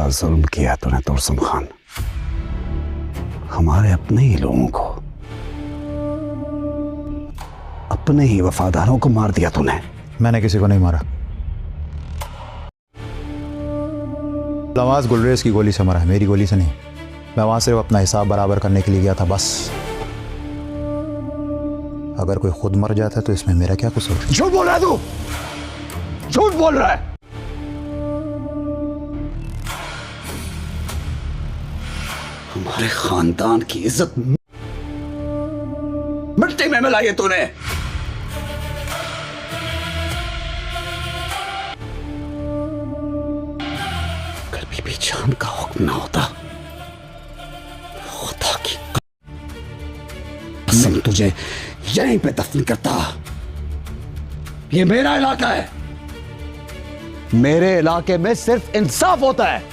बड़ा जुल्म किया तूने तुर्सम खान, हमारे अपने ही लोगों को, अपने ही वफादारों को मार दिया तूने। मैंने किसी को नहीं मारा। नवाज गुलरेज की गोली से मरा है, मेरी गोली से नहीं। मैं वहां सिर्फ अपना हिसाब बराबर करने के लिए गया था, बस। अगर कोई खुद मर जाता है तो इसमें मेरा क्या कसूर? झूठ बोल रहा है तू, झूठ बोल रहा है। हमारे खानदान की इज्जत मिट्टी में मिलाई है तूने। अगर बीबी जान का हुक्म ना होता, खुदा की कसम तुझे यहीं पे दफन करता। ये मेरा इलाका है, मेरे इलाके में सिर्फ इंसाफ होता है।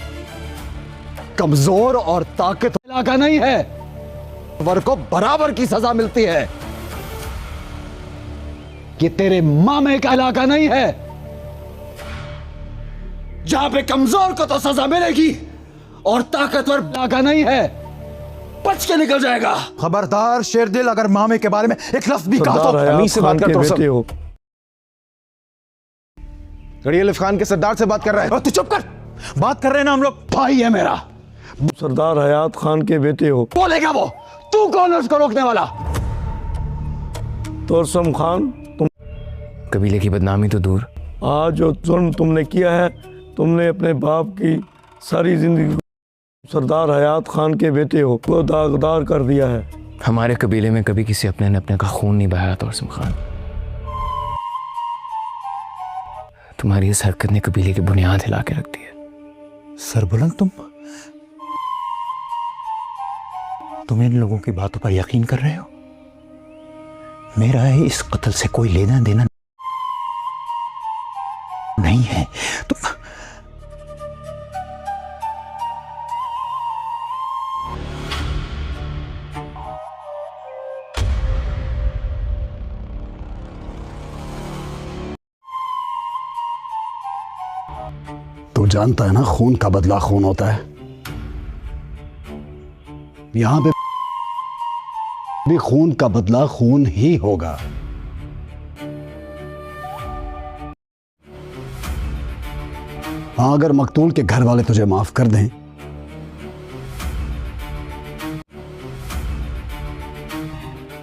कमजोर और ताकत इलाका नहीं है, वर को बराबर की सजा मिलती है। ये तेरे मामे का इलाका नहीं है, जहां पे कमजोर को तो सजा मिलेगी और ताकतवर इलाका नहीं है, बच के निकल जाएगा। खबरदार शेरदिल, अगर मामे के बारे में एक लफ्ज भी कहा तो हमीद से बात कर हो। गड़ी अलीफ खान के सरदार से बात कर रहा है। तू चुप कर, बात कर रहे हैं ना हम लोग। भाई है मेरा, सरदार हयात खान के बेटे हो। बोलेगा वो, तू कौन है उसको रोकने वाला? तुर्सम खान, तुम कबीले की बदनामी तो दूर, आज जो जुल्म तुमने किया है, तुमने अपने बाप की सारी जिंदगी सरदार हयात खान के बेटे हो को दागदार कर दिया है। हमारे कबीले में कभी किसी अपने ने अपने का खून नहीं बहाया। तुर्सम खान, तुम्हारी इस हरकत ने कबीले की बुनियाद हिला के रख दी है। सरबुलंद, तुम इन लोगों की बातों पर यकीन कर रहे हो? मेरा इस कत्ल से कोई लेना देना नहीं है। तू जानता है ना, खून का बदला खून होता है। यहां पे भी खून का बदला खून ही होगा। हाँ, अगर मकतूल के घर वाले तुझे माफ कर दें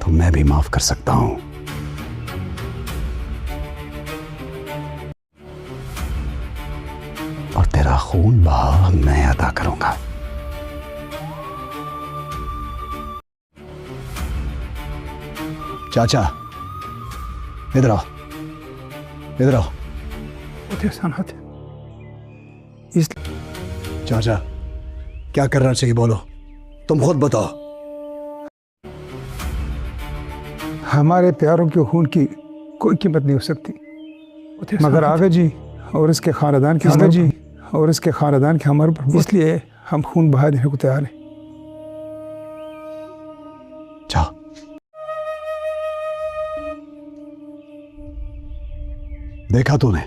तो मैं भी माफ कर सकता हूं। और तेरा खून बहा मैं अदा करूंगा। चाचा, इधर आओ, इधर आओ। चाचा, क्या करना चाहिए बोलो, तुम खुद बताओ। हमारे प्यारों के खून की कोई कीमत नहीं हो सकती, मगर आगे जी और इसके खानदान के हमारे ऊपर, इसलिए हम खून बहा देने को तैयार हैं। जाओ। देखा तूने,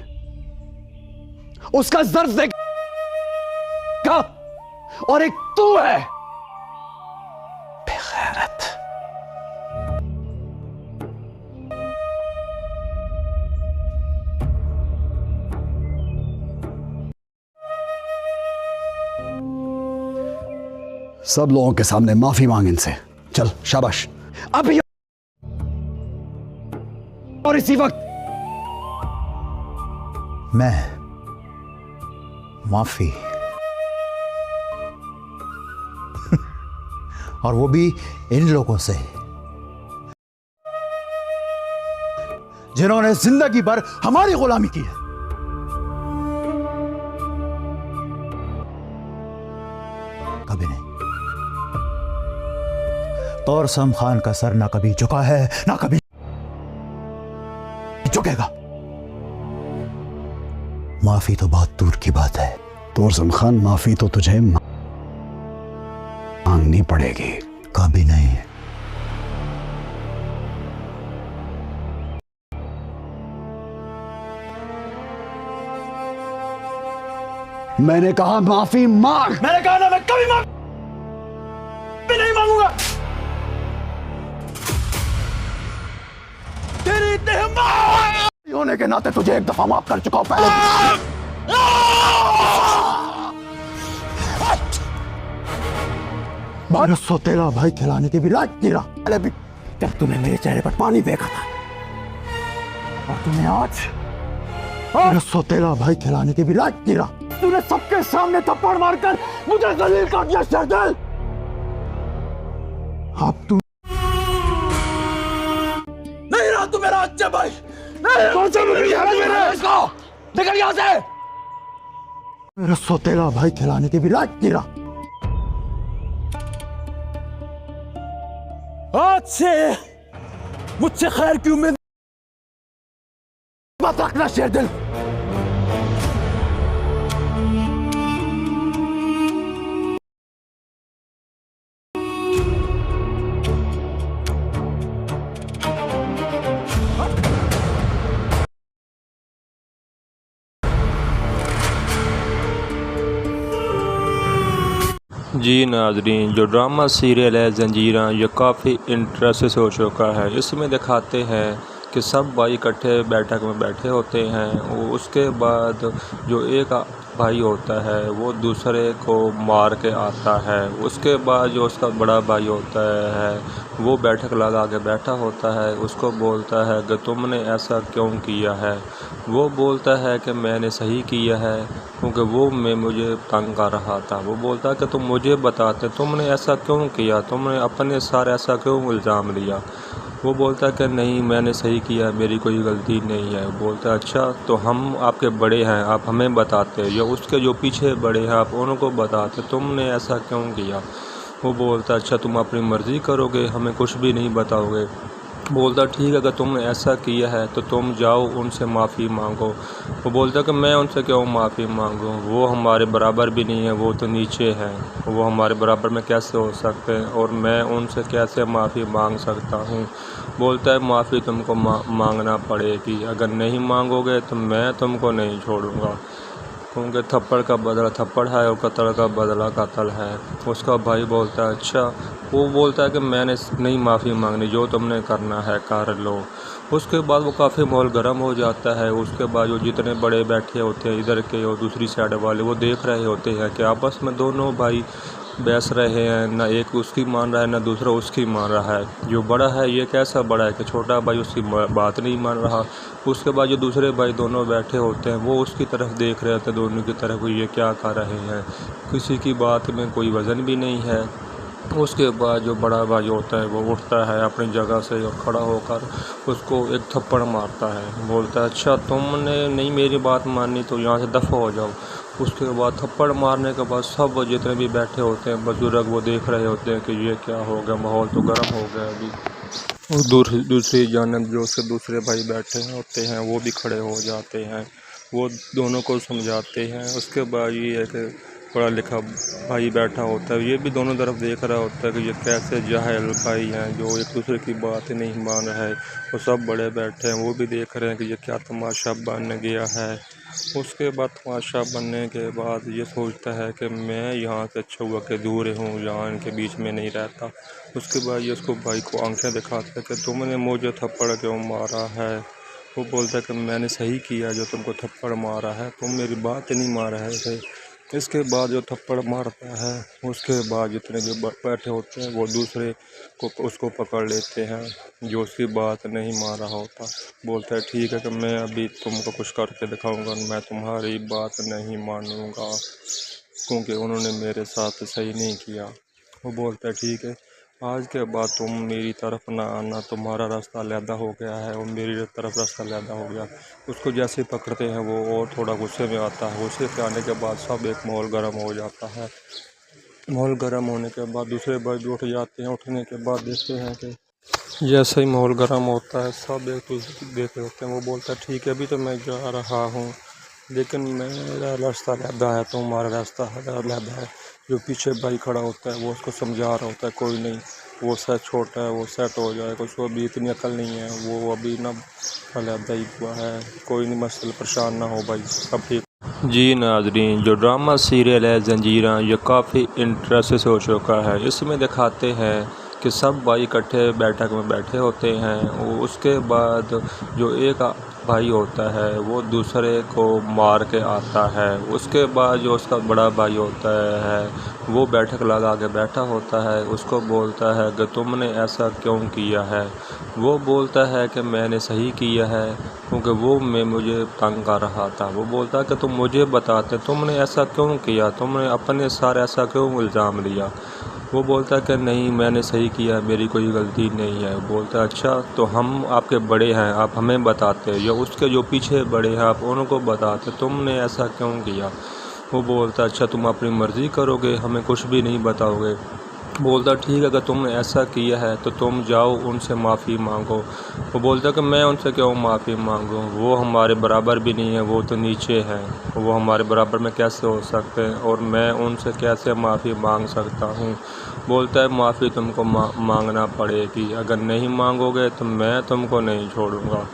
उसका ज़र्फ देखा, और एक तू है बेगैरत। सब लोगों के सामने माफी मांग इनसे। चल, शाबाश, अभी और इसी वक्त। मैं माफी और वो भी इन लोगों से जिन्होंने जिंदगी भर हमारी गुलामी की है। कभी नहीं। तुर्सम खान का सर ना कभी झुका है, ना कभी झुकेगा। माफी तो बहुत दूर की बात है। तुर्सम खान, माफी तो तुझे मांगनी पड़ेगी। कभी नहीं। मैंने कहा माफी मांग। मैंने कहा ना मैं कभी नहीं मांगूंगा। तेरी इतनी हिम्मत होने के नाते तुझे एक दफा माफ कर चुका हूं पहले। भारत सौतेला भाई खिलाने की भी लायक नहीं रहा पहले भी, जब तूने मेरे चेहरे पर पानी फेंका था, और तूने आज भारत सौतेला भाई खिलाने की भी लायक नहीं रहा। तूने सबके सामने थप्पड़ मारकर मुझे जलील कर दिया शर्दिल। अब तू नहीं रहा तू मेरा अच्छा भाई। निकल यहाँ से। मेरा सौतेला भाई खिलाने की भी लायक नहीं रहा। आज से मुझसे खैर की उम्मीद मत रखना शेरदिल। जी नाजरीन, जो ड्रामा सीरियल है जंजीरा, ये काफ़ी इंटरेस्ट हो चुका है। इसमें दिखाते हैं कि सब भाई इकट्ठे बैठक में बैठे होते हैं। उसके बाद जो एक भाई होता है वो दूसरे को मार के आता है। उसके बाद जो उसका बड़ा भाई होता है वो बैठक लगा के बैठा होता है। उसको बोलता है कि तुमने ऐसा क्यों किया है। वो बोलता है कि मैंने सही किया है, क्योंकि वो मुझे तंग कर रहा था। वो बोलता है कि तुम मुझे बताते तुमने ऐसा क्यों किया, तुमने अपने साथ ऐसा क्यों इल्ज़ाम लिया। वो बोलता है कि नहीं मैंने सही किया, मेरी कोई गलती नहीं है। बोलता है अच्छा तो हम आपके बड़े हैं, आप हमें बताते, या उसके जो पीछे बड़े हैं आप उनको बताते तुमने ऐसा क्यों किया। वो बोलता है अच्छा तुम अपनी मर्ज़ी करोगे, हमें कुछ भी नहीं बताओगे। बोलता ठीक है, अगर तुमने ऐसा किया है तो तुम जाओ उनसे माफ़ी मांगो। वो बोलता कि मैं उनसे क्यों माफ़ी मांगूं, वो हमारे बराबर भी नहीं है, वो तो नीचे हैं, वो हमारे बराबर में कैसे हो सकते हैं और मैं उनसे कैसे माफ़ी मांग सकता हूँ। बोलता है माफ़ी तुमको मांगना पड़ेगी, अगर नहीं मांगोगे तो मैं तुमको नहीं छोड़ूंगा, क्योंकि थप्पड़ का बदला थप्पड़ है और कत्ल का बदला कत्ल है। उसका भाई बोलता है अच्छा। वो बोलता है कि मैंने नहीं माफ़ी मांगनी, जो तुमने करना है कर लो। उसके बाद वो काफ़ी माहौल गर्म हो जाता है। उसके बाद जो जितने बड़े बैठे होते हैं इधर के और दूसरी साइड वाले, वो देख रहे होते हैं कि आपस में दोनों भाई बहस रहे हैं, ना एक उसकी मान रहा है ना दूसरा उसकी मान रहा है। जो बड़ा है ये कैसा बड़ा है कि छोटा भाई उसकी बात नहीं मान रहा। उसके बाद जो दूसरे भाई दोनों बैठे होते हैं वो उसकी तरफ देख रहे होते हैं, दोनों की तरफ ये क्या कर रहे हैं, किसी की बात में कोई वज़न भी नहीं है। उसके बाद जो बड़ा भाई होता है वो उठता है अपनी जगह से और खड़ा होकर उसको एक थप्पड़ मारता है। बोलता है अच्छा तुमने नहीं मेरी बात मानी तो यहाँ से दफ़ा हो जाओ। उसके बाद थप्पड़ मारने के बाद सब जितने भी बैठे होते हैं बुजुर्ग वो देख रहे होते हैं कि ये क्या हो गया, माहौल तो गर्म हो गया अभी। और दूसरी जानब जो उसके दूसरे भाई बैठे होते हैं वो भी खड़े हो जाते हैं, वो दोनों को समझाते हैं। उसके बाद ये है कि पढ़ा लिखा भाई बैठा होता है, ये भी दोनों तरफ देख रहा होता है कि ये कैसे जाहिल भाई हैं जो एक दूसरे की बात नहीं मान रहे हैं। वो सब बड़े बैठे हैं, वो भी देख रहे हैं कि ये क्या तमाशा बन गया है। उसके बाद तमाशा बनने के बाद ये सोचता है कि मैं यहाँ से अच्छा हुआ कि दूर हूँ, यहाँ इनके बीच में नहीं रहता। उसके बाद ये उसको भाई को आंखें दिखाता है कि तुमने मुझे थप्पड़ क्यों मारा है। वो बोलता है कि मैंने सही किया जो तुमको थप्पड़ मारा है, तुम मेरी बात नहीं मार रहे थे। इसके बाद जो थप्पड़ मारता है उसके बाद जितने भी बैठे होते हैं वो दूसरे को उसको पकड़ लेते हैं जो उसकी बात नहीं मान रहा होता। बोलता है ठीक है कि मैं अभी तुमको कुछ करके दिखाऊंगा, मैं तुम्हारी बात नहीं मानूंगा क्योंकि उन्होंने मेरे साथ सही नहीं किया। वो बोलता है ठीक है आज के बाद तुम मेरी तरफ ना आना, तुम्हारा रास्ता अलहदा हो गया है और मेरी तरफ रास्ता अलहदा हो गया। उसको जैसे ही पकड़ते हैं वो और थोड़ा गुस्से में आता है। गुस्से से आने के बाद सब एक माहौल गर्म हो जाता है। माहौल गर्म होने के बाद दूसरे भाई भी उठ जाते हैं। उठने के बाद देखते हैं कि जैसे ही माहौल गर्म होता है सब एक दूसरे देख रहे होते हैं। वो बोलता है ठीक है अभी तो मैं जा रहा हूँ, लेकिन मेरा रास्ता अलहदा है, तुम्हारा रास्ता अलहदा है। जो पीछे भाई खड़ा होता है वो उसको समझा रहा होता है कोई नहीं, वो सेट छोटा है, वो सेट हो जाएगा, उसको अभी इतनी अकल नहीं है, वो अभी ना अलहदा ही हुआ है, कोई नहीं मसल परेशान ना हो भाई सब ठीक। जी नाजरीन, जो ड्रामा सीरियल है ज़ंजीरां, ये काफ़ी इंटरेस्ट हो चुका है। इसमें दिखाते हैं कि सब भाई इकट्ठे बैठक में बैठे होते हैं। उसके बाद जो एक भाई होता है वो दूसरे को मार के आता है। उसके बाद जो उसका बड़ा भाई होता है वो बैठक लगा के बैठा होता है। उसको बोलता है कि तुमने ऐसा क्यों किया है। वो बोलता है कि मैंने सही किया है क्योंकि वो मुझे तंग कर रहा था। वो बोलता है कि तुम मुझे बताते तुमने ऐसा क्यों किया, तुमने अपने साथ ऐसा क्यों इल्ज़ाम लिया। वो बोलता है कि नहीं मैंने सही किया, मेरी कोई गलती नहीं है। वो बोलता है अच्छा तो हम आपके बड़े हैं, आप हमें बताते, या उसके जो पीछे बड़े हैं आप उनको बताते तुमने ऐसा क्यों किया। वो बोलता है अच्छा तुम अपनी मर्ज़ी करोगे, हमें कुछ भी नहीं बताओगे। बोलता ठीक है अगर तुमने ऐसा किया है तो तुम जाओ उनसे माफ़ी मांगो। वो बोलता कि मैं उनसे क्यों माफ़ी मांगूं, वो हमारे बराबर भी नहीं है, वो तो नीचे हैं, वो हमारे बराबर में कैसे हो सकते हैं और मैं उनसे कैसे माफ़ी मांग सकता हूँ। बोलता है माफ़ी तुमको मांगना पड़ेगी, अगर नहीं मांगोगे तो मैं तुमको नहीं छोड़ूंगा,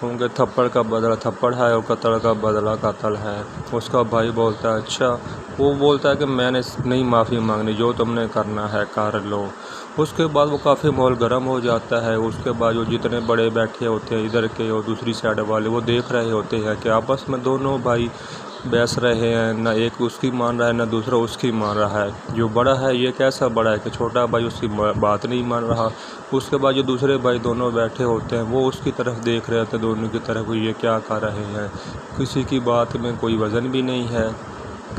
क्योंकि थप्पड़ का बदला थप्पड़ है और कत्ल का बदला कत्ल है। उसका भाई बोलता है अच्छा। वो बोलता है कि मैंने नहीं माफ़ी मांगनी, जो तुमने करना है कर लो। उसके बाद वो काफ़ी माहौल गर्म हो जाता है। उसके बाद जो जितने बड़े बैठे होते हैं इधर के और दूसरी साइड वाले, वो देख रहे होते हैं कि आपस में दोनों भाई बहस रहे हैं, ना एक उसकी मान रहा है ना दूसरा उसकी मान रहा है। जो बड़ा है ये कैसा बड़ा है कि छोटा भाई उसकी बात नहीं मान रहा। उसके बाद जो दूसरे भाई दोनों बैठे होते हैं वो उसकी तरफ देख रहे होते हैं, दोनों की तरफ ये क्या कर रहे हैं, किसी की बात में कोई वज़न भी नहीं है।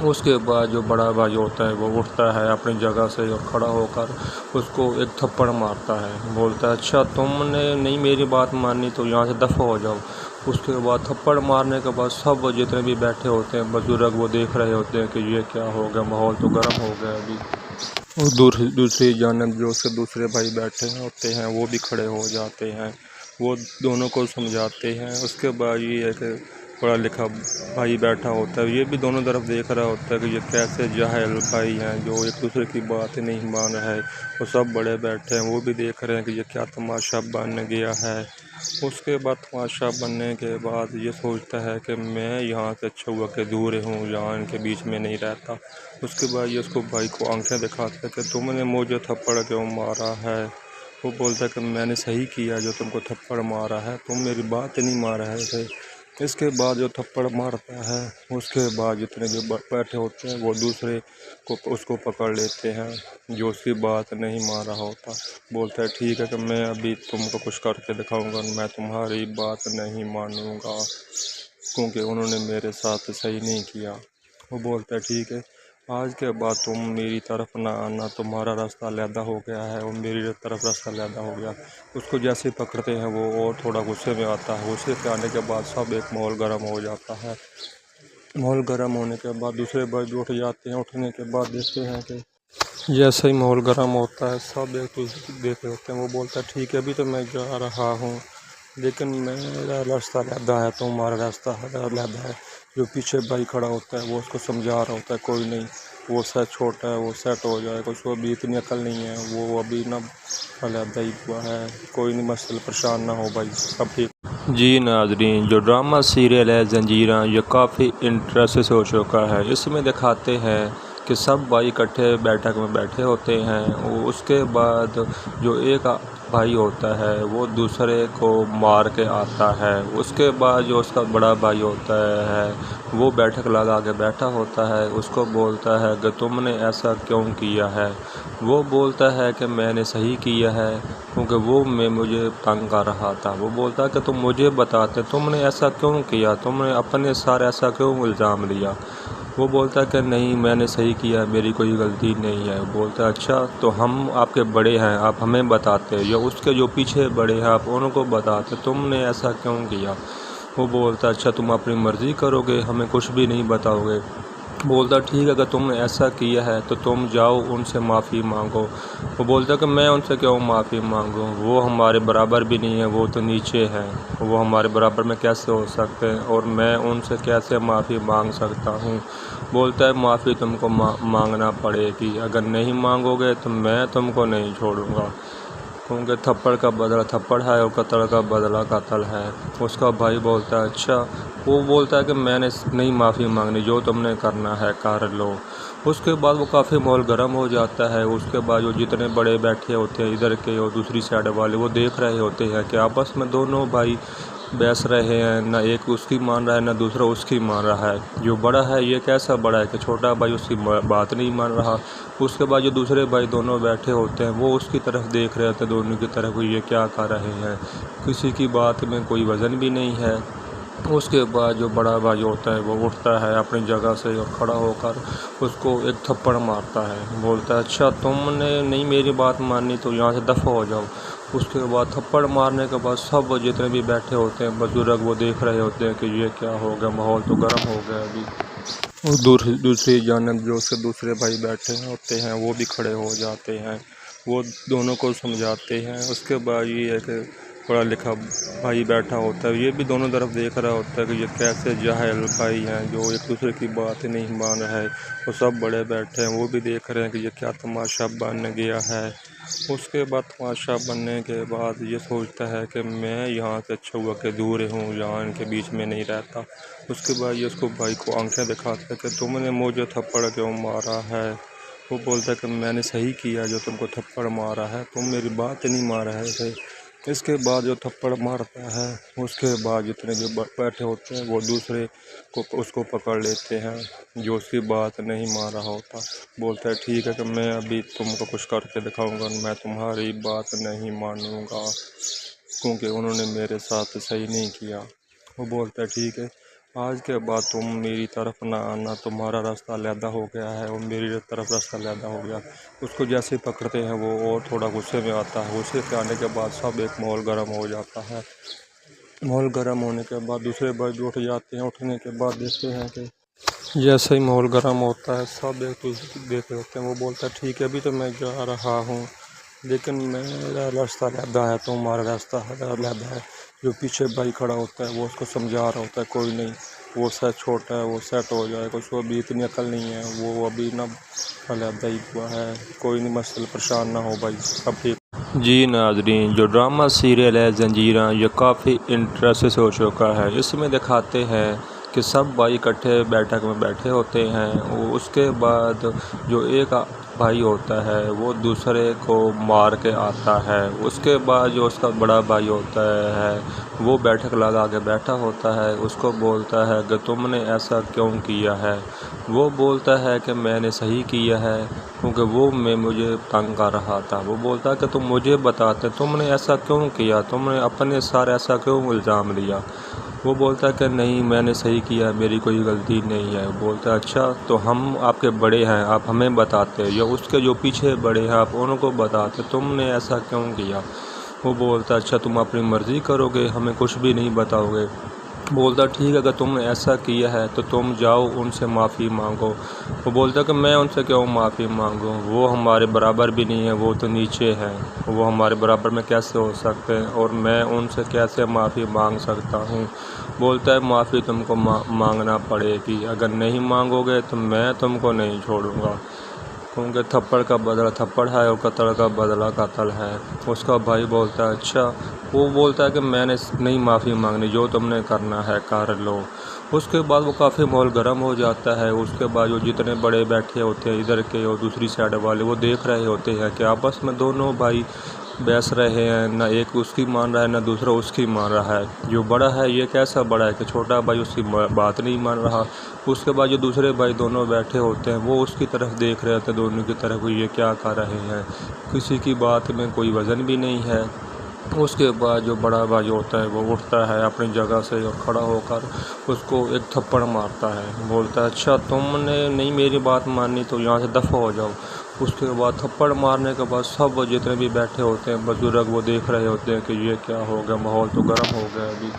उसके बाद जो बड़ा भाई होता है वो उठता है अपनी जगह से और खड़ा होकर उसको एक थप्पड़ मारता है। बोलता है अच्छा तुमने नहीं मेरी बात मानी तो यहाँ से दफ़ा हो जाओ। उसके बाद थप्पड़ मारने के बाद सब जितने भी बैठे होते हैं बुजुर्ग वो देख रहे होते हैं कि ये क्या हो गया, माहौल तो गर्म हो गया अभी। और दूसरी जानब जो उसके दूसरे भाई बैठे होते हैं वो भी खड़े हो जाते हैं, वो दोनों को समझाते हैं। उसके बाद ये है कि पढ़ा लिखा भाई बैठा होता है, ये भी दोनों तरफ देख रहा होता है कि ये कैसे जाहिल भाई हैं जो एक दूसरे की बात नहीं मान रहा है। वो सब बड़े बैठे हैं, वो भी देख रहे हैं कि ये क्या तमाशा बन गया है। उसके बाद तमाशा बनने के बाद ये सोचता है कि मैं यहाँ से अच्छा हुआ कि दूर हूँ, यहाँ इनके बीच में नहीं रहता। उसके बाद ये उसको भाई को आंखें दिखाता है कि तुमने मुझे थप्पड़ क्यों मारा है। वो बोलता है कि मैंने सही किया जो तुमको थप्पड़ मारा है, तुम मेरी बात नहीं मार रहे थे। इसके बाद जो थप्पड़ मारता है उसके बाद जितने भी बैठे होते हैं वो दूसरे को उसको पकड़ लेते हैं जो उसकी बात नहीं मान रहा होता। बोलता है ठीक है कि मैं अभी तुमको कुछ करके दिखाऊंगा, मैं तुम्हारी बात नहीं मानूंगा क्योंकि उन्होंने मेरे साथ सही नहीं किया। वो बोलता है ठीक है आज के बाद तुम मेरी तरफ ना आना, तुम्हारा रास्ता अलहदा हो गया है और मेरी तरफ रास्ता अलहदा हो गया। उसको जैसे ही पकड़ते हैं वो और थोड़ा गुस्से में आता है। गुस्से से आने के बाद सब एक माहौल गर्म हो जाता है। माहौल गर्म होने के बाद दूसरे भाई भी उठ जाते हैं। उठने के बाद देखते हैं कि जैसे ही माहौल गर्म होता है सब एक दूसरे देख रहे होते हैं। वो बोलता है ठीक है अभी तो मैं जा रहा हूँ लेकिन मेरा रास्ता अलहदा है, तुम्हारा रास्ता अलहदा है। जो पीछे भाई खड़ा होता है वो उसको समझा रहा होता है कोई नहीं, वो सेट छोटा है, वो सेट हो जाएगा, उसको अभी इतनी अकल नहीं है, वो अभी ना अलहदा ही हुआ है, कोई नहीं मसल परेशान ना हो भाई सब ठीक। जी नाजरीन, जो ड्रामा सीरियल है ज़ंजीरां ये काफ़ी इंटरेस्ट हो चुका है। इसमें दिखाते हैं कि सब भाई इकट्ठे बैठक में बैठे होते हैं। उसके बाद जो एक भाई होता है वो दूसरे को मार के आता है। उसके बाद जो उसका बड़ा भाई होता है वो बैठक लगा के बैठा होता है। उसको बोलता है कि तुमने ऐसा क्यों किया है। वो बोलता है कि मैंने सही किया है क्योंकि वो मुझे तंग कर रहा था। वो बोलता है कि तुम मुझे बताते तुमने ऐसा क्यों किया, तुमने अपने साथ ऐसा क्यों इल्ज़ाम लिया। वो बोलता है कि नहीं मैंने सही किया, मेरी कोई गलती नहीं है। बोलता है अच्छा तो हम आपके बड़े हैं, आप हमें बताते, या उसके जो पीछे बड़े हैं आप उनको बताते तुमने ऐसा क्यों किया। वो बोलता है अच्छा तुम अपनी मर्ज़ी करोगे, हमें कुछ भी नहीं बताओगे। बोलता ठीक है अगर तुमने ऐसा किया है तो तुम जाओ उनसे माफ़ी मांगो। वो बोलता कि मैं उनसे क्यों माफ़ी मांगूं, वो हमारे बराबर भी नहीं है, वो तो नीचे हैं, वो हमारे बराबर में कैसे हो सकते हैं और मैं उनसे कैसे माफ़ी मांग सकता हूँ। बोलता है माफ़ी तुमको मांगना पड़ेगी, अगर नहीं मांगोगे तो मैं तुमको नहीं छोड़ूंगा, क्योंकि थप्पड़ का बदला थप्पड़ है और कत्ल का बदला कत्ल है। उसका भाई बोलता है अच्छा, वो बोलता है कि मैंने नहीं माफ़ी मांगनी, जो तुमने करना है कर लो। उसके बाद वो काफ़ी माहौल गर्म हो जाता है। उसके बाद जो जितने बड़े बैठे होते हैं इधर के और दूसरी साइड वाले, वो देख रहे होते हैं कि आपस में दोनों भाई बहस रहे हैं, ना एक उसकी मान रहा है ना दूसरा उसकी मान रहा है। जो बड़ा है ये कैसा बड़ा है कि छोटा भाई उसकी बात नहीं मान रहा। उसके बाद जो दूसरे भाई दोनों बैठे होते हैं वो उसकी तरफ देख रहे होते हैं, दोनों की तरफ ये क्या कर रहे हैं, किसी की बात में कोई वज़न भी नहीं है। उसके बाद जो बड़ा भाई होता है वो उठता है अपनी जगह से और खड़ा होकर उसको एक थप्पड़ मारता है। बोलता है अच्छा, तुमने नहीं मेरी बात मानी तो यहाँ से दफ़ा हो जाओ। उसके बाद थप्पड़ मारने के बाद सब जितने भी बैठे होते हैं बुजुर्ग, वो देख रहे होते हैं कि ये क्या हो गया, माहौल तो गर्म हो गया अभी। और दूसरी जानब जो उसके दूसरे भाई बैठे होते हैं वो भी खड़े हो जाते हैं, वो दोनों को समझाते हैं। उसके बाद ये एक पढ़ा लिखा भाई बैठा होता है, ये भी दोनों तरफ देख रहा होता है कि ये कैसे जाहिल भाई हैं जो एक दूसरे की बात नहीं मान रहा है। वो सब बड़े बैठे हैं, वो भी देख रहे हैं कि ये क्या तमाशा बन गया है। उसके बाद तमाशा बनने के बाद ये सोचता है कि मैं यहाँ से अच्छा हुआ कि दूर हूँ, यहाँ इनके बीच में नहीं रहता। उसके बाद ये उसको भाई को आंखें दिखाता है कि तुमने मुझे थप्पड़ क्यों मारा है। वो बोलता है कि मैंने सही किया जो तुमको थप्पड़ मारा है, तुम मेरी बात नहीं मार रहे थे। इसके बाद जो थप्पड़ मारता है उसके बाद जितने भी बैठे होते हैं वो दूसरे को उसको पकड़ लेते हैं जो उसकी बात नहीं मान रहा होता। बोलता है ठीक है कि मैं अभी तुमको कुछ करके दिखाऊंगा, मैं तुम्हारी बात नहीं मानूंगा क्योंकि उन्होंने मेरे साथ सही नहीं किया। वो बोलता है ठीक है, आज के बाद तुम मेरी तरफ ना आना, तुम्हारा रास्ता अलहदा हो गया है और मेरी तरफ रास्ता अलहदा हो गया। उसको जैसे ही पकड़ते हैं वो और थोड़ा गुस्से में आता है। गुस्से पे आने के बाद सब एक माहौल गर्म हो जाता है। माहौल गर्म होने के बाद दूसरे भाई भी उठ जाते हैं। उठने के बाद देखते हैं कि जैसे ही माहौल गर्म होता है सब एक दूसरे देख रहे होते हैं। वो बोलता है ठीक है, अभी तो मैं जा रहा हूँ लेकिन मेरा रास्ता अलहदा है, तुम्हारा रास्ता अलहदा है। जो पीछे भाई खड़ा होता है वो उसको समझा रहा होता है कोई नहीं, वो सेट छोटा है, वो सेट हो जाएगा, उसको अभी इतनी अकल नहीं है, वो अभी ना अलहदा ही हुआ है, कोई नहीं मसला, परेशान ना हो भाई, सब ठीक। जी नाजरीन, जो ड्रामा सीरियल है जंजीरा ये काफ़ी इंटरेस्ट हो चुका है। इसमें दिखाते हैं कि सब भाई इकट्ठे बैठक में बैठे होते हैं। उसके बाद जो एक भाई होता है वो दूसरे को मार के आता है। उसके बाद जो उसका बड़ा भाई होता है वो बैठक लगा के बैठा होता है। उसको बोलता है कि तुमने ऐसा क्यों किया है। वो बोलता है कि मैंने सही किया है क्योंकि वो मुझे तंग कर रहा था। वो बोलता है कि तुम मुझे बताते तुमने ऐसा क्यों किया, तुमने अपने साथ ऐसा क्यों इल्ज़ाम लिया। वो बोलता है कि नहीं मैंने सही किया, मेरी कोई गलती नहीं है। बोलता है अच्छा, तो हम आपके बड़े हैं, आप हमें बताते, या उसके जो पीछे बड़े हैं आप उनको बताते तुमने ऐसा क्यों किया। वो बोलता है अच्छा, तुम अपनी मर्ज़ी करोगे, हमें कुछ भी नहीं बताओगे। बोलता ठीक है, अगर तुमने ऐसा किया है तो तुम जाओ उनसे माफ़ी मांगो। वो बोलता कि मैं उनसे क्यों माफ़ी मांगूं, वो हमारे बराबर भी नहीं है, वो तो नीचे हैं, वो हमारे बराबर में कैसे हो सकते हैं और मैं उनसे कैसे माफ़ी मांग सकता हूँ। बोलता है माफ़ी तुमको मांगना पड़ेगी, अगर नहीं मांगोगे तो मैं तुमको नहीं छोड़ूंगा क्योंकि थप्पड़ का बदला थप्पड़ है और कत्ल का बदला कत्ल है। उसका भाई बोलता है अच्छा, वो बोलता है कि मैंने नहीं माफ़ी मांगनी, जो तुमने करना है कर लो। उसके बाद वो काफ़ी माहौल गर्म हो जाता है। उसके बाद जो जितने बड़े बैठे होते हैं इधर के और दूसरी साइड वाले, वो देख रहे होते हैं कि आपस में दोनों भाई बहस रहे हैं, ना एक उसकी मान रहा है ना दूसरा उसकी मान रहा है। जो बड़ा है ये कैसा बड़ा है कि छोटा भाई उसकी बात नहीं मान रहा। उसके बाद जो दूसरे भाई दोनों बैठे होते हैं वो उसकी तरफ देख रहे होते हैं, दोनों की तरफ ये क्या कर रहे हैं, किसी की बात में कोई वज़न भी नहीं है। उसके बाद जो बड़ा भाई होता है वो उठता है अपनी जगह से और खड़ा होकर उसको एक थप्पड़ मारता है। बोलता है अच्छा, तुमने नहीं मेरी बात मानी तो यहाँ से दफ़ा हो जाओ। उसके बाद थप्पड़ मारने के बाद सब जितने भी बैठे होते हैं बुजुर्ग, वो देख रहे होते हैं कि ये क्या हो गया, माहौल तो गर्म हो गया अभी।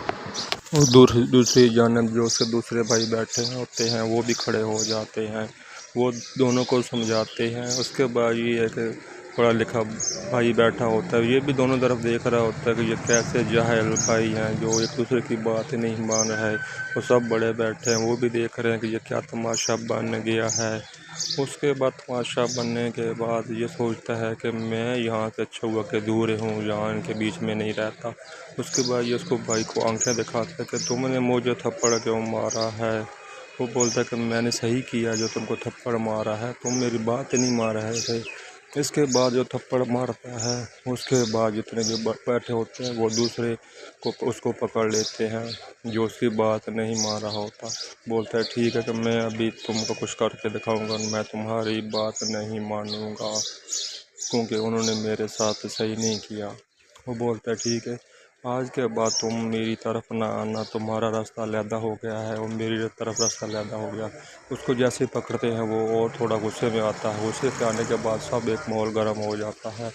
और दूसरी जानब जो उसके दूसरे भाई बैठे होते हैं वो भी खड़े हो जाते हैं, वो दोनों को समझाते हैं। उसके बाद ये एक पढ़ा लिखा भाई बैठा होता है, ये भी दोनों तरफ देख रहा होता है कि ये कैसे जाहिल भाई हैं जो एक दूसरे की बात नहीं मान रहा है। वो सब बड़े बैठे हैं, वो भी देख रहे हैं कि ये क्या तमाशा बन गया है। उसके बाद तमाशा बनने के बाद ये सोचता है कि मैं यहाँ से अच्छा हुआ कि दूर हूँ, यहाँ इनके बीच में नहीं रहता। उसके बाद ये उसको भाई को आंखें दिखाता है कि तुमने मुझे थप्पड़ क्यों मारा है। वो बोलता है कि मैंने सही किया जो तुमको थप्पड़ मारा है, तुम मेरी बात नहीं मान रहे थे। इसके बाद जो थप्पड़ मारता है उसके बाद जितने जो बैठे होते हैं वो दूसरे को उसको पकड़ लेते हैं जो उसकी बात नहीं मान रहा होता। बोलता है ठीक है कि मैं अभी तुमको कुछ करके दिखाऊंगा, मैं तुम्हारी बात नहीं मानूंगा क्योंकि उन्होंने मेरे साथ सही नहीं किया। वो बोलता है ठीक है, आज के बाद तुम मेरी तरफ ना आना, तुम्हारा रास्ता अलहदा हो गया है और मेरी तरफ रास्ता अलहदा हो गया। उसको जैसे ही पकड़ते हैं वो और थोड़ा गुस्से में आता है। गुस्से से आने के बाद सब एक माहौल गर्म हो जाता है।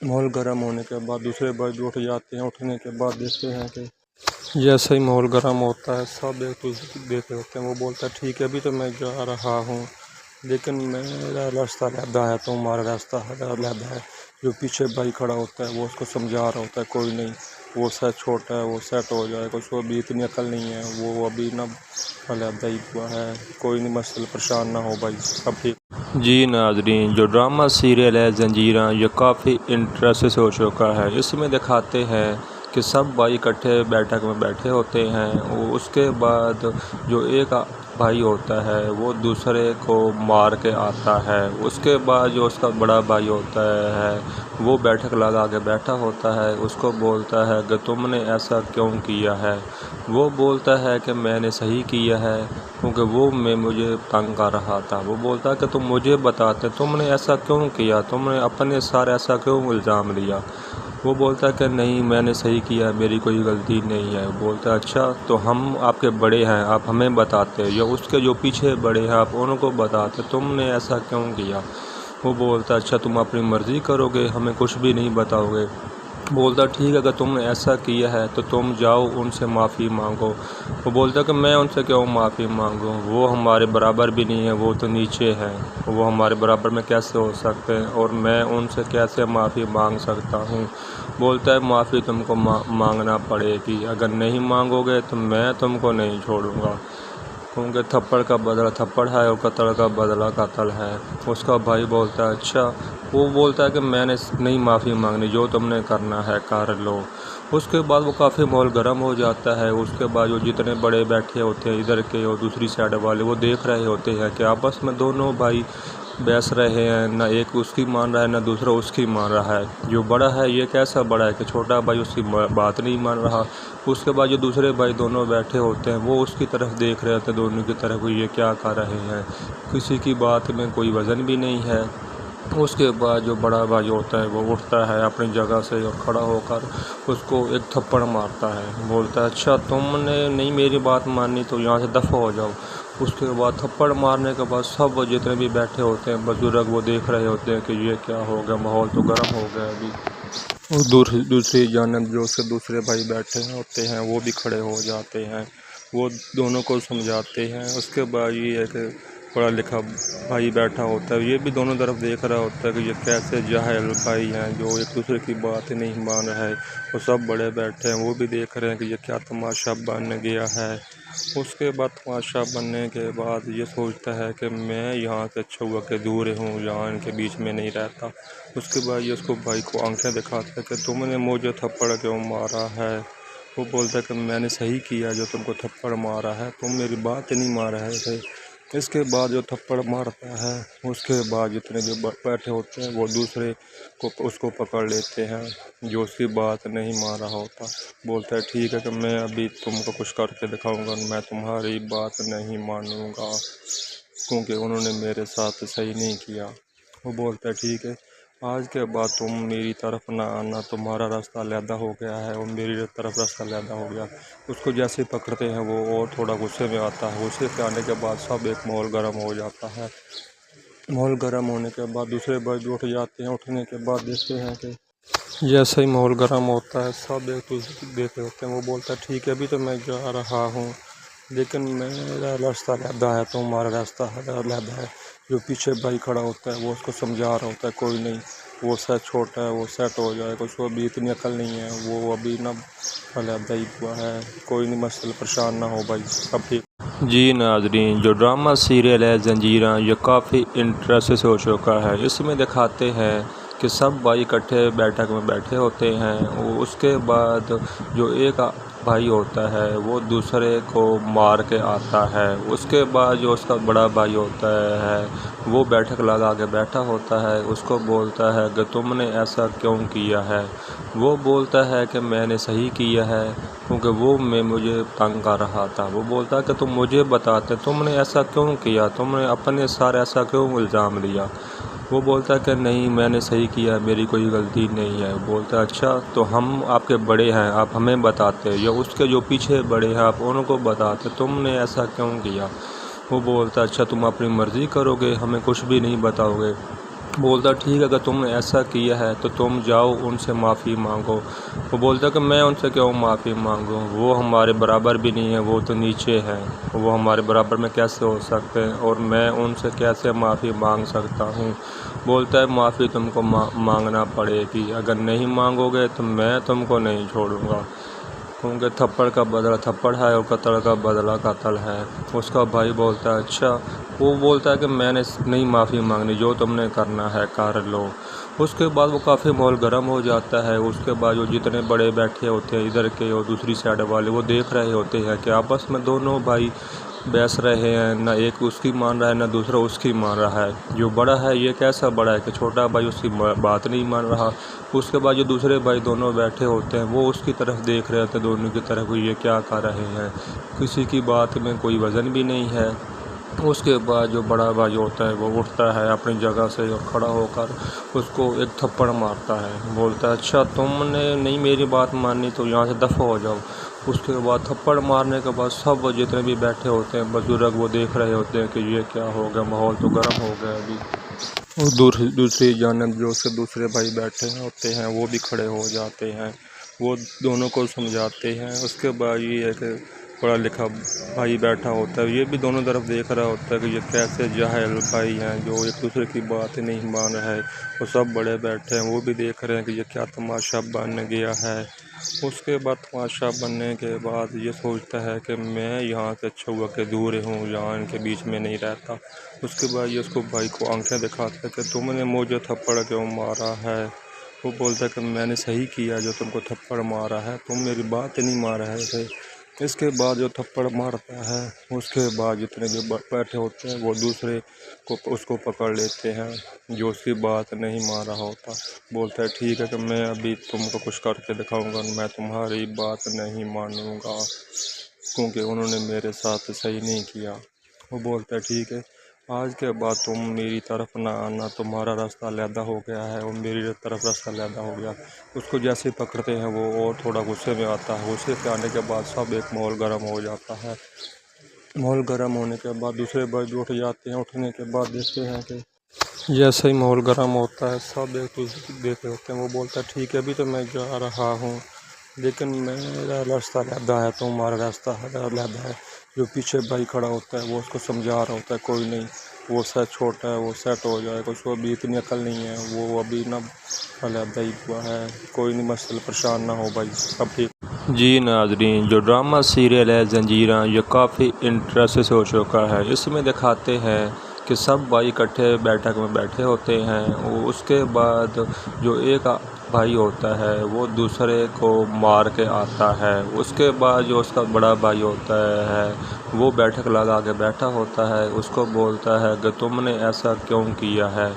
माहौल गर्म होने के बाद दूसरे भाई भी उठ जाते हैं। उठने के बाद देखते हैं कि जैसे ही माहौल गर्म होता है सब एक दूसरे को देख रहे होते हैं। वो बोलता है ठीक है, अभी तो मैं जा रहा हूँ लेकिन मेरा रास्ता अलहदा है, तुम्हारा रास्ता अलहदा है। जो पीछे भाई खड़ा होता है वो उसको समझा रहा होता है कोई नहीं, वो शायद छोटा है, वो सेट हो जाएगा, उसको अभी इतनी अकल नहीं है, वो अभी ना अलहदा ही हुआ है, कोई नहीं, मसल परेशान ना हो भाई, सब ठीक। जी नाजरीन, जो ड्रामा सीरियल है जंजीरा ये काफ़ी इंटरेस्ट हो चुका है। इसमें दिखाते हैं कि सब भाई इकट्ठे बैठक में बैठे होते हैं। उसके बाद जो एक भाई होता है वो दूसरे को मार के आता है। उसके बाद जो उसका बड़ा भाई होता है वो बैठक लगा के बैठा होता है। उसको बोलता है कि तुमने ऐसा क्यों किया है। वो बोलता है कि मैंने सही किया है क्योंकि वो मुझे तंग कर रहा था। वो बोलता है कि तुम मुझे बताते तुमने ऐसा क्यों किया, तुमने अपने साथ ऐसा क्यों इल्ज़ाम लिया। वो बोलता है कि नहीं मैंने सही किया, मेरी कोई गलती नहीं है। बोलता है अच्छा तो हम आपके बड़े हैं, आप हमें बताते, या उसके जो पीछे बड़े हैं आप उनको बताते तुमने ऐसा क्यों किया। वो बोलता है अच्छा तुम अपनी मर्ज़ी करोगे, हमें कुछ भी नहीं बताओगे। बोलता ठीक है, अगर तुमने ऐसा किया है तो तुम जाओ उनसे माफ़ी मांगो। वो बोलता कि मैं उनसे क्यों माफ़ी मांगूं, वो हमारे बराबर भी नहीं है, वो तो नीचे हैं, वो हमारे बराबर में कैसे हो सकते हैं और मैं उनसे कैसे माफ़ी मांग सकता हूँ। बोलता है माफ़ी तुमको मांगना पड़ेगी, अगर नहीं मांगोगे तो मैं तुमको नहीं छोड़ूंगा क्योंकि थप्पड़ का बदला थप्पड़ है और कत्ल का बदला कत्ल है। उसका भाई बोलता है अच्छा। वो बोलता है कि मैंने नहीं माफ़ी मांगनी, जो तुमने करना है कर लो। उसके बाद वो काफ़ी माहौल गर्म हो जाता है। उसके बाद जो जितने बड़े बैठे होते हैं इधर के और दूसरी साइड वाले वो देख रहे होते हैं कि आपस में दोनों भाई बहस रहे हैं, ना एक उसकी मान रहा है ना दूसरा उसकी मान रहा है। जो बड़ा है ये कैसा बड़ा है कि छोटा भाई उसकी बात नहीं मान रहा। उसके बाद जो दूसरे भाई दोनों बैठे होते हैं वो उसकी तरफ देख रहे होते हैं, दोनों की तरफ ये क्या कर रहे हैं, किसी की बात में कोई वज़न भी नहीं है। उसके बाद जो बड़ा भाई होता है वो उठता है अपनी जगह से और खड़ा होकर उसको एक थप्पड़ मारता है। बोलता है अच्छा तुमने नहीं मेरी बात मानी तो यहाँ से दफ़ा हो जाओ। उसके बाद थप्पड़ मारने के बाद सब जितने भी बैठे होते हैं बुजुर्ग वो देख रहे होते हैं कि ये क्या हो गया, माहौल तो गर्म हो गया अभी। और दूसरी जानब जो उसके दूसरे भाई बैठे होते हैं वो भी खड़े हो जाते हैं, वो दोनों को समझाते हैं। उसके बाद ये है कि पढ़ा लिखा भाई बैठा होता है, ये भी दोनों तरफ देख रहा होता है कि ये कैसे जाहिल भाई हैं जो एक दूसरे की बात नहीं मान रहा है। वो सब बड़े बैठे हैं, वो भी देख रहे हैं कि ये क्या तमाशा बन गया है। उसके बाद तमाशा बनने के बाद ये सोचता है कि मैं यहाँ से अच्छा हुआ कि दूर हूँ, यहाँ इनके बीच में नहीं रहता। उसके बाद ये उसको भाई को आंखें दिखाता है कि तुमने मुझे थप्पड़ क्यों मारा है। वो बोलता है कि मैंने सही किया जो तुमको थप्पड़ मारा है, तुम मेरी बात नहीं मान रहे थे। इसके बाद जो थप्पड़ मारता है उसके बाद जितने जो बैठे होते हैं वो दूसरे को उसको पकड़ लेते हैं जो उसकी बात नहीं मान रहा होता। बोलता है ठीक है कि मैं अभी तुमको कुछ करके दिखाऊंगा, मैं तुम्हारी बात नहीं मानूंगा क्योंकि उन्होंने मेरे साथ सही नहीं किया। वो बोलता है ठीक है, आज के बाद तुम मेरी तरफ ना आना, तुम्हारा रास्ता अलहदा हो गया है और मेरी तरफ रास्ता अलहदा हो गया। उसको जैसे ही पकड़ते हैं वो और थोड़ा गुस्से में आता है। गुस्से से आने के बाद सब एक माहौल गर्म हो जाता है। माहौल गर्म होने के बाद दूसरे भाई भी उठ जाते हैं। उठने के बाद देखते हैं कि जैसे ही माहौल गर्म होता है सब एक दूसरे को देख रहे होते हैं। वो बोलता है ठीक है, अभी तो मैं जा रहा हूँ लेकिन मेरा रास्ता अलहदा है, तुम्हारा रास्ता अलहदा है। जो पीछे भाई खड़ा होता है वो उसको समझा रहा होता है कोई नहीं, वो शायद छोटा है, वो सेट हो जाएगा, उसको अभी इतनी अकल नहीं है, वो अभी ना अलहदा ही हुआ है, कोई नहीं, मसल परेशान ना हो भाई, सब ठीक। जी नाजरीन, जो ड्रामा सीरियल है ज़ंजीरां, ये काफ़ी इंटरेस्ट हो चुका है। इसमें दिखाते हैं कि सब भाई इकट्ठे बैठक में बैठे होते हैं। उसके बाद जो एक भाई होता है वो दूसरे को मार के आता है। उसके बाद जो उसका बड़ा भाई होता है वो बैठक लगा के बैठा होता है। उसको बोलता है कि तुमने ऐसा क्यों किया है। वो बोलता है कि मैंने सही किया है क्योंकि वो मुझे तंग कर रहा था। वो बोलता है कि तुम मुझे बताते तुमने ऐसा क्यों किया, तुमने अपने साथ ऐसा क्यों इल्ज़ाम लिया। वो बोलता है कि नहीं मैंने सही किया, मेरी कोई गलती नहीं है। बोलता है अच्छा तो हम आपके बड़े हैं, आप हमें बताते, या उसके जो पीछे बड़े हैं आप उनको बताते तुमने ऐसा क्यों किया। वो बोलता है अच्छा तुम अपनी मर्ज़ी करोगे, हमें कुछ भी नहीं बताओगे। बोलता ठीक है अगर तुमने ऐसा किया है तो तुम जाओ उनसे माफ़ी मांगो। वो बोलता है कि मैं उनसे क्यों माफ़ी मांगूँ, वो हमारे बराबर भी नहीं है, वो तो नीचे हैं, वो हमारे बराबर में कैसे हो सकते हैं और मैं उनसे कैसे माफ़ी मांग सकता हूँ। बोलता है माफ़ी तुमको मांगना पड़ेगी, अगर नहीं मांगोगे तो मैं तुमको नहीं छोड़ूंगा, क्योंकि थप्पड़ का बदला थप्पड़ है और कत्ल का बदला कत्ल है। उसका भाई बोलता है अच्छा। वो बोलता है कि मैंने नहीं माफ़ी मांगनी, जो तुमने करना है कर लो। उसके बाद वो काफ़ी माहौल गर्म हो जाता है। उसके बाद जो जितने बड़े बैठे होते हैं इधर के और दूसरी साइड वाले वो देख रहे होते हैं कि आपस में दोनों भाई बहस रहे हैं, ना एक उसकी मान रहा है ना दूसरा उसकी मान रहा है। जो बड़ा है ये कैसा बड़ा है कि छोटा भाई उसकी बात नहीं मान रहा। उसके बाद जो दूसरे भाई दोनों बैठे होते हैं वो उसकी तरफ देख रहे होते हैं, दोनों की तरफ ये क्या कर रहे हैं, किसी की बात में कोई वज़न भी नहीं है। उसके बाद जो बड़ा भाई होता है वो उठता है अपनी जगह से और खड़ा होकर उसको एक थप्पड़ मारता है। बोलता है अच्छा तुमने नहीं मेरी बात मानी तो यहाँ से दफ़ा हो जाओ। उसके बाद थप्पड़ मारने के बाद सब जितने भी बैठे होते हैं बुजुर्ग वो देख रहे होते हैं कि ये क्या हो गया, माहौल तो गर्म हो गया अभी। और दूसरी जानब जो उसके दूसरे भाई बैठे होते हैं वो भी खड़े हो जाते हैं, वो दोनों को समझाते हैं। उसके बाद ये है कि पढ़ा लिखा भाई बैठा होता है, ये भी दोनों तरफ देख रहा होता है कि ये कैसे जाहिल भाई हैं जो एक दूसरे की बात नहीं मान रहा है। वो सब बड़े बैठे हैं वो भी देख रहे हैं कि ये क्या तमाशा बन गया है। उसके बाद तमाशा बनने के बाद ये सोचता है कि मैं यहाँ से अच्छा हुआ कि दूर हूँ, यहाँ इनके बीच में नहीं रहता। उसके बाद ये उसको भाई को आंखें दिखाता है कि तुमने मुझे थप्पड़ क्यों मारा है। वो बोलता है कि मैंने सही किया जो तुमको थप्पड़ मारा है, तुम मेरी बात नहीं मार रहे थे। इसके बाद जो थप्पड़ मारता है उसके बाद जितने भी बैठे होते हैं वो दूसरे को उसको पकड़ लेते हैं जो उसकी बात नहीं मान रहा होता। बोलता है ठीक है कि मैं अभी तुमको कुछ करके दिखाऊंगा, मैं तुम्हारी बात नहीं मानूंगा क्योंकि उन्होंने मेरे साथ सही नहीं किया। वो बोलता है ठीक है आज के बाद तुम मेरी तरफ ना आना, तुम्हारा रास्ता अलहदा हो गया है और मेरी तरफ रास्ता अलहदा हो गया। उसको जैसे पकड़ते हैं वो और थोड़ा गुस्से में आता है। गुस्से पे आने के बाद सब एक माहौल गर्म हो जाता है। माहौल गर्म होने के बाद दूसरे भाई भी उठ जाते हैं। उठने के बाद देखते हैं कि जैसे ही माहौल गर्म होता है सब एक दूसरे देख रहे होते हैं। वो बोलता है ठीक है अभी तो मैं जा रहा हूँ लेकिन मेरा रास्ता अलहदा है, तुम्हारा रास्ता अलहदा है। जो पीछे भाई खड़ा होता है वो उसको समझा रहा होता है कोई नहीं, वो सेट छोटा है, वो सेट हो जाएगा, उसको अभी इतनी अकल नहीं है, वो अभी ना अलहदा ही हुआ है, कोई नहीं मसल परेशान ना हो भाई सब ठीक। जी नाजरीन, जो ड्रामा सीरियल है ज़ंजीरां ये काफ़ी इंटरेस्ट हो चुका है। इसमें दिखाते हैं कि सब भाई इकट्ठे बैठक में बैठे होते हैं। उसके बाद जो एक भाई होता है वो दूसरे को मार के आता है। उसके बाद जो उसका बड़ा भाई होता है वो बैठक लगा के बैठा होता है। उसको बोलता है कि तुमने ऐसा क्यों किया है।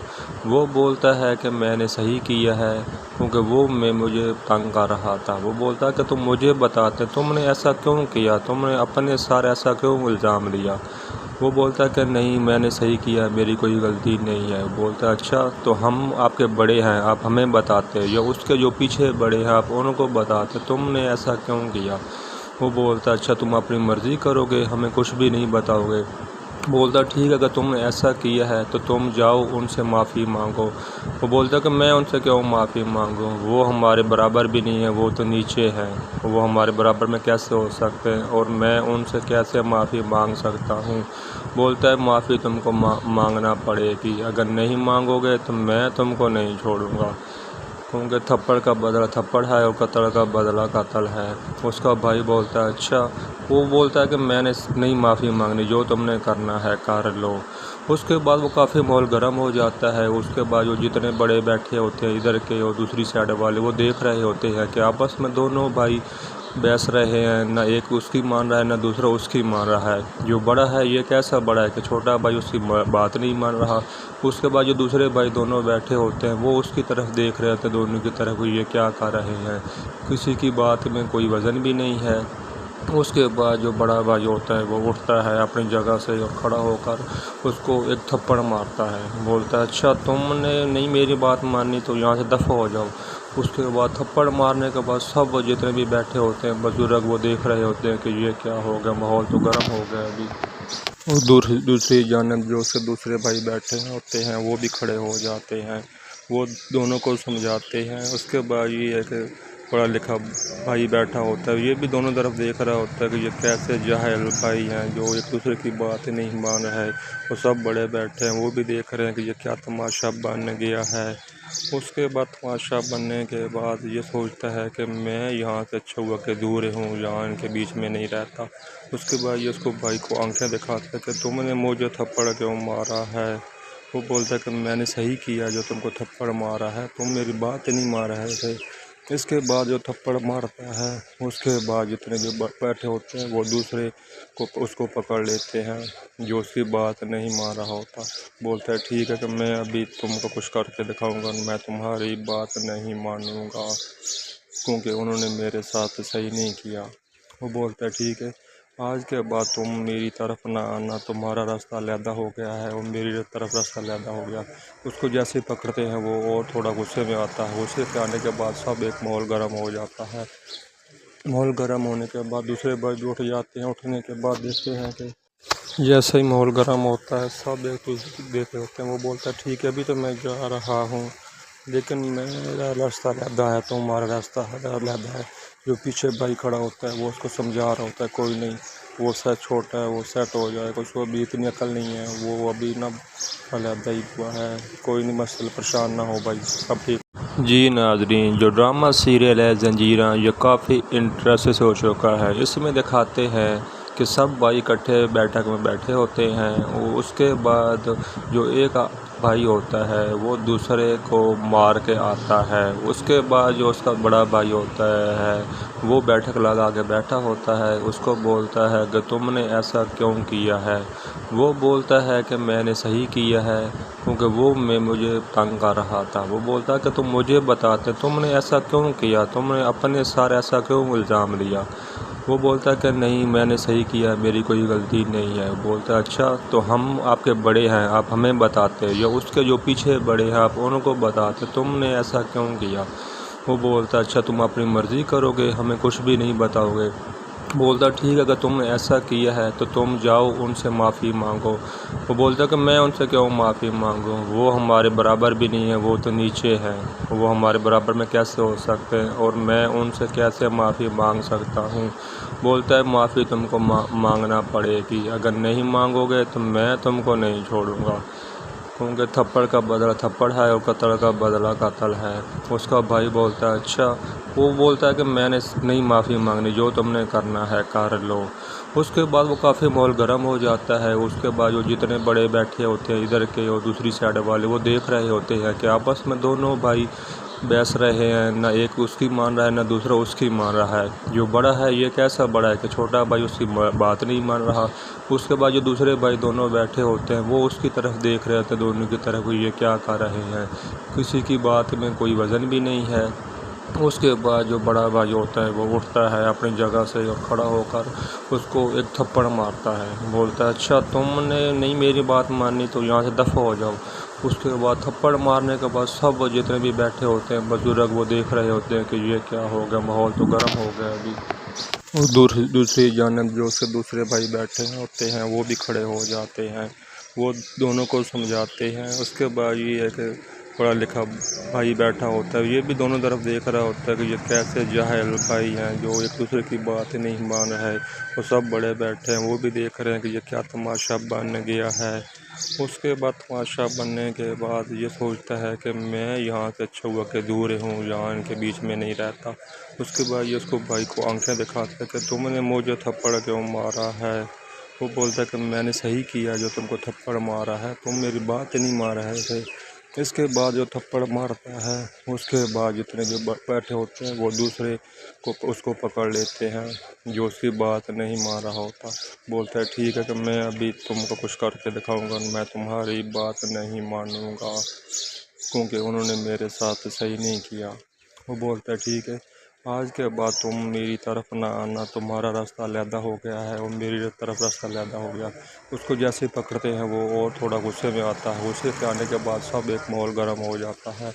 वो बोलता है कि मैंने सही किया है क्योंकि वो मुझे तंग कर रहा था। वो बोलता है कि तुम मुझे बताते तुमने ऐसा क्यों किया, तुमने अपने साथ ऐसा क्यों इल्ज़ाम लिया। वो बोलता है कि नहीं मैंने सही किया, मेरी कोई गलती नहीं है। बोलता है अच्छा तो हम आपके बड़े हैं, आप हमें बताते, या उसके जो पीछे बड़े हैं आप उनको बताते तुमने ऐसा क्यों किया। वो बोलता है अच्छा तुम अपनी मर्ज़ी करोगे, हमें कुछ भी नहीं बताओगे। बोलता ठीक है अगर तुमने ऐसा किया है तो तुम जाओ उनसे माफ़ी मांगो। वो बोलता है कि मैं उनसे क्यों माफ़ी मांगूँ, वो हमारे बराबर भी नहीं है, वो तो नीचे हैं, वो हमारे बराबर में कैसे हो सकते हैं और मैं उनसे कैसे माफ़ी मांग सकता हूँ। बोलता है माफ़ी तुमको मांगना पड़ेगी, अगर नहीं मांगोगे तो मैं तुमको नहीं छोड़ूंगा, क्योंकि थप्पड़ का बदला थप्पड़ है और कत्ल का बदला कत्ल है। उसका भाई बोलता है अच्छा। वो बोलता है कि मैंने नहीं माफ़ी मांगनी, जो तुमने करना है कर लो। उसके बाद वो काफ़ी माहौल गर्म हो जाता है। उसके बाद जो जितने बड़े बैठे होते हैं इधर के और दूसरी साइड वाले, वो देख रहे होते हैं कि आपस में दोनों भाई बहस रहे हैं, ना एक उसकी मान रहा है ना दूसरा उसकी मान रहा है। जो बड़ा है ये कैसा बड़ा है कि छोटा भाई उसकी बात नहीं मान रहा। उसके बाद जो दूसरे भाई दोनों बैठे होते हैं वो उसकी तरफ देख रहे होते हैं, दोनों की तरफ ये क्या कर रहे हैं, किसी की बात में कोई वज़न भी नहीं है। उसके बाद जो बड़ा भाई होता है वो उठता है अपनी जगह से और खड़ा होकर उसको एक थप्पड़ मारता है। बोलता है अच्छा तुमने नहीं मेरी बात मानी तो यहाँ से दफ़ा हो जाओ। उसके बाद थप्पड़ मारने के बाद सब जितने भी बैठे होते हैं बुजुर्ग वो देख रहे होते हैं कि ये क्या हो गया, माहौल तो गर्म हो गया अभी। और दूसरी जानब जो उसके दूसरे भाई बैठे होते हैं वो भी खड़े हो जाते हैं, वो दोनों को समझाते हैं। उसके बाद ये है कि पढ़ा लिखा भाई बैठा होता है, ये भी दोनों तरफ देख रहा होता है कि ये कैसे जाहिल भाई हैं जो एक दूसरे की बात नहीं मान रहे हैं। वो सब बड़े बैठे हैं, वो भी देख रहे हैं कि ये क्या तमाशा बन गया है। उसके बाद तमाशा बनने के बाद ये सोचता है कि मैं यहाँ से अच्छा हुआ कि दूर हूँ, यहाँ इनके बीच में नहीं रहता। उसके बाद ये उसको भाई को आंखें दिखाता है कि तुमने मुझे थप्पड़ क्यों मारा है। वो बोलता है कि मैंने सही किया जो तुमको थप्पड़ मारा है, तुम मेरी बात नहीं मान रहे थे। इसके बाद जो थप्पड़ मारता है उसके बाद जितने जो बैठे होते हैं वो दूसरे को उसको पकड़ लेते हैं जो उसकी बात नहीं मान रहा होता। बोलता है ठीक है कि मैं अभी तुमको कुछ करके दिखाऊंगा, मैं तुम्हारी बात नहीं मानूंगा क्योंकि उन्होंने मेरे साथ सही नहीं किया। वो बोलता है ठीक है, आज के बाद तुम मेरी तरफ ना आना, तुम्हारा रास्ता अलहदा हो गया है और मेरी तरफ रास्ता अलहदा हो गया। उसको जैसे ही पकड़ते हैं वो और थोड़ा गुस्से में आता है। गुस्से पे आने के बाद सब एक माहौल गर्म हो जाता है। माहौल गर्म होने के बाद दूसरे भाई उठ जाते हैं। उठने के बाद देखते हैं कि जैसे ही माहौल गर्म होता है सब एक दूसरे को देख रहे होते हैं। वो बोलता है ठीक है अभी तो मैं जा रहा हूँ लेकिन मेरा रास्ता अलहदा है, तुम्हारा रास्ता अलहदा है। जो पीछे भाई खड़ा होता है वो उसको समझा रहा होता है कोई नहीं, वो शायद छोटा है, वो सेट हो जाएगा, उसको अभी इतनी अकल नहीं है, वो अभी ना अलहदा ही हुआ है, कोई नहीं मसल परेशान ना हो भाई, सब ठीक। जी नाजरीन, जो ड्रामा सीरियल है जंजीरा ये काफ़ी इंटरेस्ट हो चुका है। इसमें दिखाते हैं कि सब भाई इकट्ठे बैठक में बैठे होते हैं। उसके बाद जो एक भाई होता है वो दूसरे को मार के आता है। उसके बाद जो उसका बड़ा भाई होता है वो बैठक लगा के बैठा होता है। उसको बोलता है कि तुमने ऐसा क्यों किया है। वो बोलता है कि मैंने सही किया है क्योंकि वो मुझे तंग कर रहा था। वो बोलता है कि तुम मुझे बताते तुमने ऐसा क्यों किया, तुमने अपने साथ ऐसा क्यों इल्ज़ाम लिया। वो बोलता है कि नहीं मैंने सही किया, मेरी कोई गलती नहीं है। बोलता है अच्छा तो हम आपके बड़े हैं, आप हमें बताते, या उसके जो पीछे बड़े हैं आप उनको बताते तुमने ऐसा क्यों किया। वो बोलता है अच्छा तुम अपनी मर्ज़ी करोगे, हमें कुछ भी नहीं बताओगे। बोलता ठीक है अगर तुमने ऐसा किया है तो तुम जाओ उनसे माफ़ी मांगो। वो बोलता कि मैं उनसे क्यों माफ़ी मांगूं, वो हमारे बराबर भी नहीं है, वो तो नीचे हैं, वो हमारे बराबर में कैसे हो सकते हैं और मैं उनसे कैसे माफ़ी मांग सकता हूँ। बोलता है माफ़ी तुमको मांगना पड़ेगी, अगर नहीं मांगोगे तो मैं तुमको नहीं छोड़ूंगा क्योंकि थप्पड़ का बदला थप्पड़ है और कत्ल का बदला कत्ल है। उसका भाई बोलता है अच्छा। वो बोलता है कि मैंने नहीं माफ़ी मांगनी, जो तुमने करना है कर लो। उसके बाद वो काफ़ी माहौल गर्म हो जाता है। उसके बाद जो जितने बड़े बैठे होते हैं इधर के और दूसरी साइड वाले, वो देख रहे होते हैं कि आपस में दोनों भाई बहस रहे हैं, ना एक उसकी मान रहा है ना दूसरा उसकी मान रहा है। जो बड़ा है ये कैसा बड़ा है कि छोटा भाई उसकी बात नहीं मान रहा। उसके बाद जो दूसरे भाई दोनों बैठे होते हैं वो उसकी तरफ देख रहे होते हैं, दोनों की तरफ ये क्या कर रहे हैं, किसी की बात में कोई वज़न भी नहीं है। उसके बाद जो बड़ा भाई होता है वो उठता है अपनी जगह से और खड़ा होकर उसको एक थप्पड़ मारता है। बोलता है अच्छा तुमने नहीं मेरी बात मानी तो यहाँ से दफ़ा हो जाओ। उसके बाद थप्पड़ मारने के बाद सब जितने भी बैठे होते हैं बुजुर्ग वो देख रहे होते हैं कि ये क्या हो गया, माहौल तो गर्म हो गया अभी। और दूसरी जानब जो उसके दूसरे भाई बैठे होते हैं वो भी खड़े हो जाते हैं, वो दोनों को समझाते हैं। उसके बाद ये है कि पढ़ा लिखा भाई बैठा होता है, ये भी दोनों तरफ देख रहा होता है कि ये कैसे जाहिल भाई हैं जो एक दूसरे की बात नहीं मान रहे हैं। वो सब बड़े बैठे हैं, वो भी देख रहे हैं कि ये क्या तमाशा बन गया है। उसके बाद तमाशा बनने के बाद ये सोचता है कि मैं यहाँ से अच्छा हुआ कि दूर हूँ, यहाँ इनके बीच में नहीं रहता। उसके बाद ये उसको भाई को आंखें दिखाता है कि तुमने मुझे थप्पड़ क्यों मारा है। वो बोलता है कि मैंने सही किया जो तुमको थप्पड़ मारा है, तुम मेरी बात नहीं मार रहे थे। इसके बाद जो थप्पड़ मारता है उसके बाद जितने जो बैठे होते हैं वो दूसरे को उसको पकड़ लेते हैं जो उसकी बात नहीं मान रहा होता। बोलता है ठीक है कि मैं अभी तुमको कुछ करके दिखाऊंगा, मैं तुम्हारी बात नहीं मानूंगा क्योंकि उन्होंने मेरे साथ सही नहीं किया। वो बोलता है ठीक है, आज के बाद तुम मेरी तरफ ना आना, तुम्हारा रास्ता अलहदा हो गया है और मेरी तरफ रास्ता अलहदा हो गया। उसको जैसे ही पकड़ते हैं वो और थोड़ा गुस्से में आता है। गुस्से से आने के बाद सब एक माहौल गर्म हो जाता है।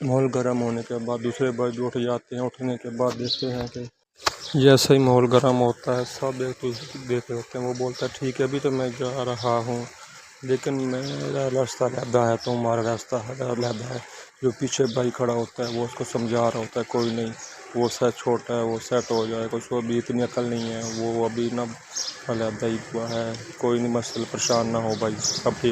माहौल गर्म होने के बाद दूसरे भाई भी उठ जाते हैं। उठने के बाद देखते हैं कि जैसे ही माहौल गर्म होता है सब एक दूसरे देख रहे होते हैं। वो बोलता है ठीक है अभी तो मैं जा रहा हूँ, लेकिन मेरा रास्ता अलहदा है, तुम्हारा रास्ता अलहदा है। जो पीछे भाई खड़ा होता है वो उसको समझा रहा होता है कोई नहीं, वो सेट छोटा है, वो सेट हो जाएगा, उसको अभी इतनी अकल नहीं है, वो अभी ना अलहदा ही हुआ है, कोई नहीं, मसल परेशान ना हो भाई, सब ठीक।